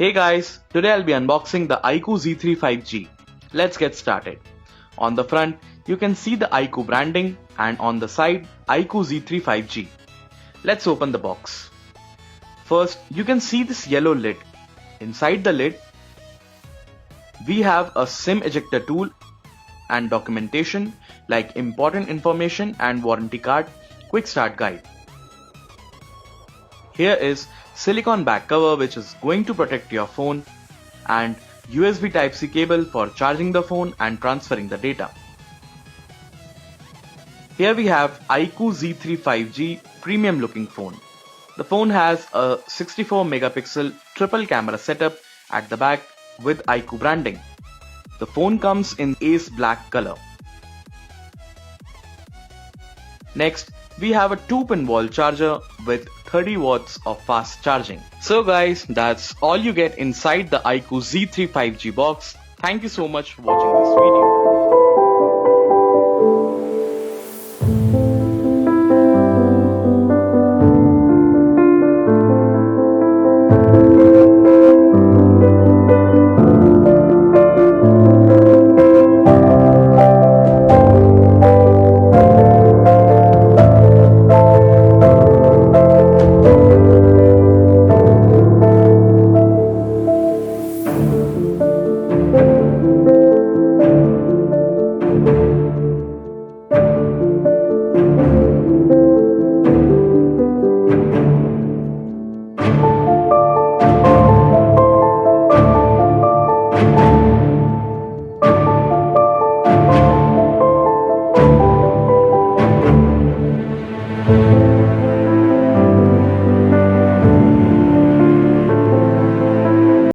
Hey guys, today I'll be unboxing the Iqoo Z3 5G. Let's get started. On the front, you can see the Iqoo branding and on the side, Iqoo Z3 5G. Let's open the box. First, you can see this yellow lid. Inside the lid, we have a SIM ejector tool and documentation like important information and warranty card, quick start guide. Here is silicone back cover which is going to protect your phone and USB Type-C cable for charging the phone and transferring the data. Here we have Iqoo Z3 5G premium looking phone. The phone has a 64 megapixel triple camera setup at the back with Iqoo branding. The phone comes in Ace black color. Next, we have a 2-pin wall charger with 30 watts of fast charging. So guys, that's all you get inside the Iqoo Z3 5G box. Thank you so much for watching this video.